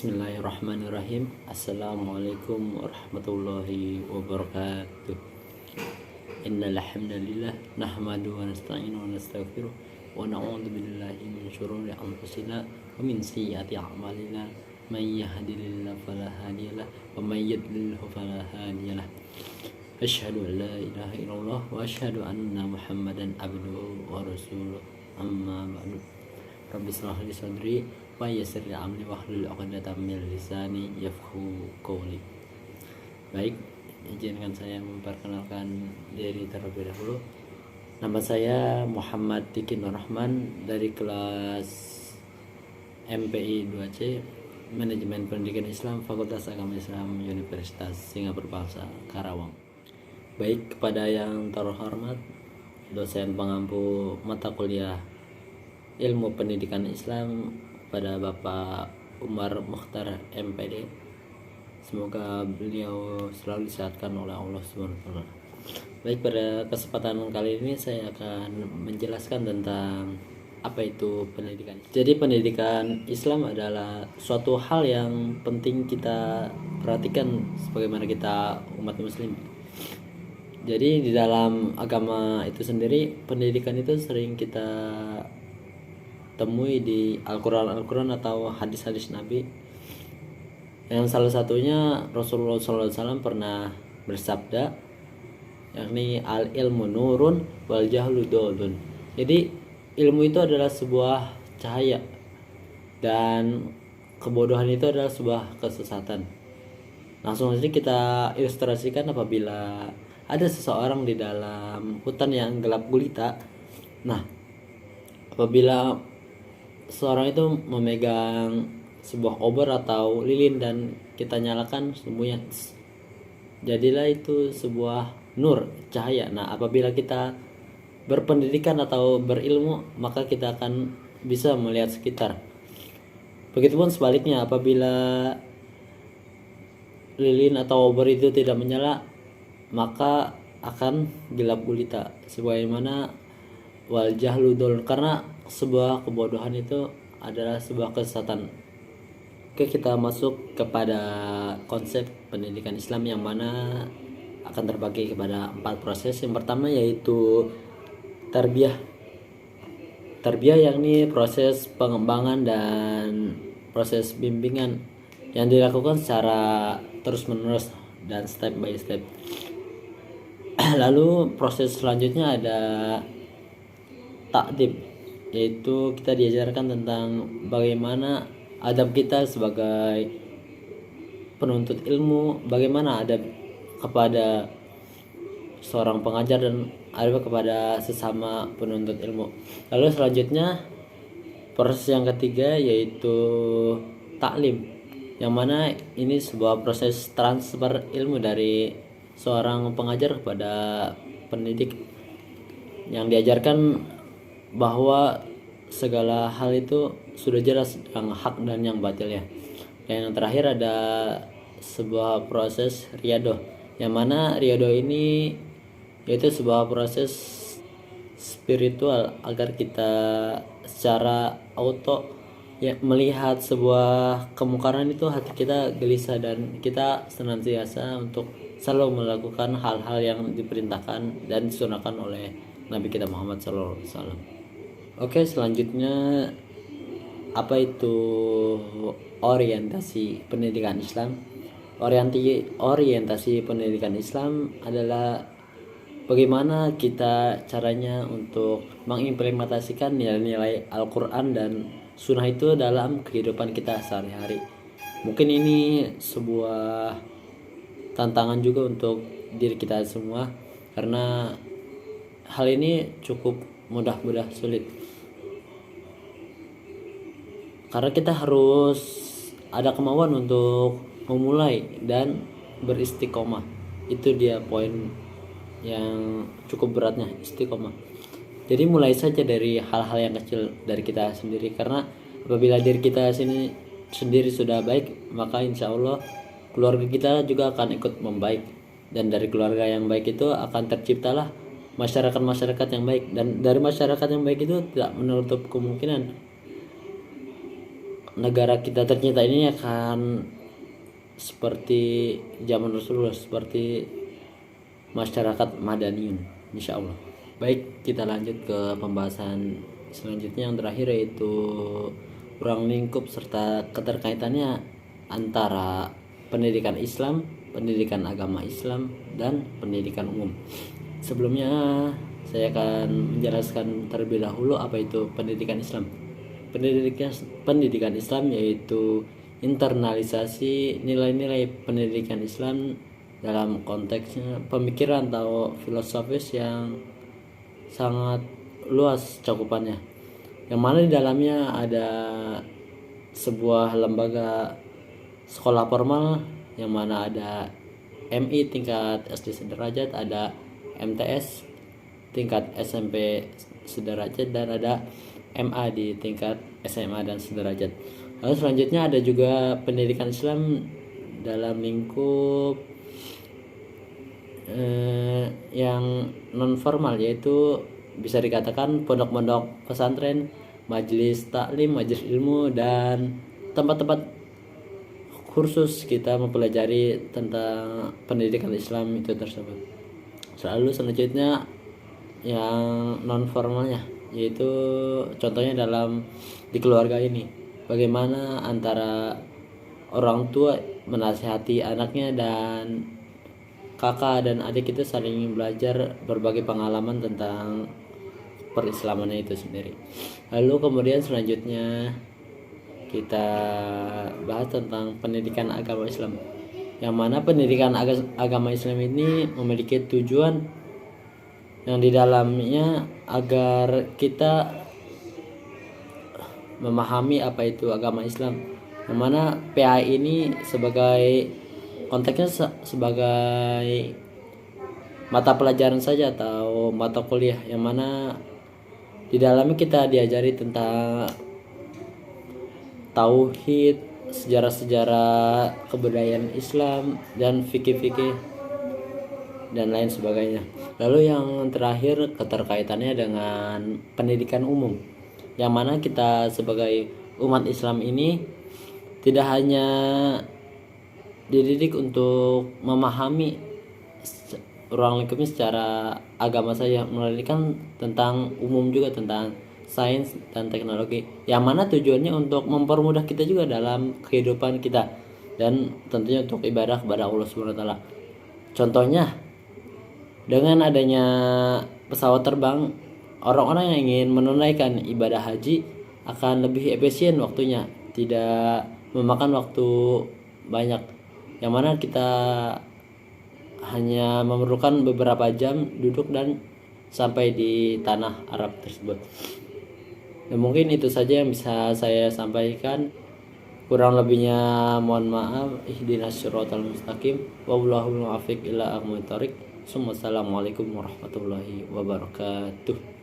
Bismillahirrahmanirrahim. Assalamualaikum warahmatullahi wabarakatuh. Innal hamdalillah nahmadu wa nasta'inu wa nastaghfiruh wa na'udzu billahi min syururi anfusina wa min sayyiati a'malina. May yahdihillahu fala hadiyalah wa may yudlilhu fala hadiyalah. Asyhadu an la ilaha illallah wa asyhadu anna Muhammadan abduhu wa rasuluh. Amma ba'du. Rabbi shrah li sadri wa yassir li amri wahlul 'uqdatam min lisani yafqahu qawli. Baik, izinkan saya memperkenalkan diri terlebih dahulu. Nama saya Muhammad Diki Nur Rahman dari kelas MPI 2C, Manajemen Pendidikan Islam, Fakultas Agama Islam, Universitas Singapura Bangsa, Karawang. Baik, kepada yang terhormat dosen pengampu mata kuliah Ilmu Pendidikan Islam pada Bapak Umar Mukhtar MPD, semoga beliau selalu disehatkan oleh Allah SWT. Baik, pada kesempatan kali ini saya akan menjelaskan tentang apa itu pendidikan. Jadi pendidikan Islam adalah suatu hal yang penting kita perhatikan sebagaimana kita umat muslim. Jadi di dalam agama itu sendiri, pendidikan itu sering kita temui di Al-Quran atau hadis-hadis Nabi, yang salah satunya Rasulullah SAW pernah bersabda, yakni al ilmu nurun wal jahlu dodun. Jadi ilmu itu adalah sebuah cahaya dan kebodohan itu adalah sebuah kesesatan. Langsung saja kita ilustrasikan apabila ada seseorang di dalam hutan yang gelap gulita. Nah, apabila seorang itu memegang sebuah obor atau lilin dan kita nyalakan semuanya, jadilah itu sebuah nur, cahaya. Nah, apabila kita berpendidikan atau berilmu, maka kita akan bisa melihat sekitar. Begitupun sebaliknya, apabila lilin atau obor itu tidak menyala, maka akan gelap gulita, sebagaimana wal jahlu dol, karena sebuah kebodohan itu adalah sebuah kesesatan. Oke, kita masuk kepada konsep pendidikan Islam yang mana akan terbagi kepada 4 proses. Yang pertama yaitu tarbiyah. Tarbiyah yakni proses pengembangan dan proses bimbingan yang dilakukan secara terus-menerus dan step by step. Lalu proses selanjutnya ada ta'dib, yaitu kita diajarkan tentang bagaimana adab kita sebagai penuntut ilmu, bagaimana adab kepada seorang pengajar dan adab kepada sesama penuntut ilmu. Lalu selanjutnya proses yang ketiga yaitu taklim, yang mana ini sebuah proses transfer ilmu dari seorang pengajar kepada pendidik, yang diajarkan bahwa segala hal itu sudah jelas yang hak dan yang batil ya. Yang terakhir ada sebuah proses riyadoh, yang mana riyadoh ini yaitu sebuah proses spiritual agar kita secara auto ya melihat sebuah kemungkaran itu hati kita gelisah dan kita senantiasa untuk selalu melakukan hal-hal yang diperintahkan dan disunahkan oleh Nabi kita Muhammad SAW. Oke, selanjutnya apa itu orientasi pendidikan Islam? Orientasi pendidikan Islam adalah bagaimana kita caranya untuk mengimplementasikan nilai-nilai Al-Quran dan Sunnah itu dalam kehidupan kita sehari-hari. Mungkin ini sebuah tantangan juga untuk diri kita semua, karena hal ini cukup mudah sulit, karena kita harus ada kemauan untuk memulai dan beristiqomah. Itu dia poin yang cukup beratnya, istiqomah. Jadi mulai saja dari hal-hal yang kecil dari kita sendiri, karena apabila diri kita sendiri sudah baik, maka insya Allah keluarga kita juga akan ikut membaik, dan dari keluarga yang baik itu akan terciptalah masyarakat yang baik, dan dari masyarakat yang baik itu tidak menutup kemungkinan negara kita tercinta ini akan seperti zaman Rasulullah, seperti masyarakat Madaniun, insya Allah. Baik, kita lanjut ke pembahasan selanjutnya yang terakhir, yaitu ruang lingkup serta keterkaitannya antara pendidikan Islam, pendidikan agama Islam, dan pendidikan umum. Sebelumnya saya akan menjelaskan terlebih dahulu apa itu pendidikan Islam. Pendidikan Islam yaitu internalisasi nilai-nilai pendidikan Islam dalam konteksnya pemikiran atau filosofis yang sangat luas cakupannya, yang mana di dalamnya ada sebuah lembaga sekolah formal yang mana ada MI tingkat SD sederajat, ada MTS tingkat SMP sederajat, dan ada MA di tingkat SMA dan sederajat. Lalu selanjutnya ada juga pendidikan Islam dalam lingkup yang non formal, yaitu bisa dikatakan pondok-pondok pesantren, majelis taklim, majelis ilmu, dan tempat-tempat kursus kita mempelajari tentang pendidikan Islam itu tersebut. Lalu selanjutnya yang non formalnya, yaitu contohnya di keluarga ini, bagaimana antara orang tua menasihati anaknya dan kakak dan adik itu saling belajar berbagai pengalaman tentang perislamannya itu sendiri. Lalu kemudian selanjutnya kita bahas tentang pendidikan agama Islam, yang mana pendidikan agama Islam ini memiliki tujuan yang di dalamnya agar kita memahami apa itu agama Islam, yang mana PA ini sebagai konteksnya sebagai mata pelajaran saja atau mata kuliah, yang mana di dalamnya kita diajari tentang tauhid, sejarah-sejarah kebudayaan Islam, dan fikih-fikih dan lain sebagainya. Lalu yang terakhir keterkaitannya dengan pendidikan umum, yang mana kita sebagai umat Islam ini tidak hanya dididik untuk memahami ruang lingkupnya secara agama saja, melainkan tentang umum juga, tentang sains dan teknologi, yang mana tujuannya untuk mempermudah kita juga dalam kehidupan kita, dan tentunya untuk ibadah kepada Allah Subhanahu wa taala. Contohnya, dengan adanya pesawat terbang, orang-orang yang ingin menunaikan ibadah haji akan lebih efisien waktunya, tidak memakan waktu banyak, yang mana kita hanya memerlukan beberapa jam duduk dan sampai di tanah Arab tersebut. Dan mungkin itu saja yang bisa saya sampaikan. Kurang lebihnya mohon maaf. Ihdinas siratal mustaqim. Wallahul muwaffiq ila aqwamit thoriq. Assalamualaikum warahmatullahi wabarakatuh.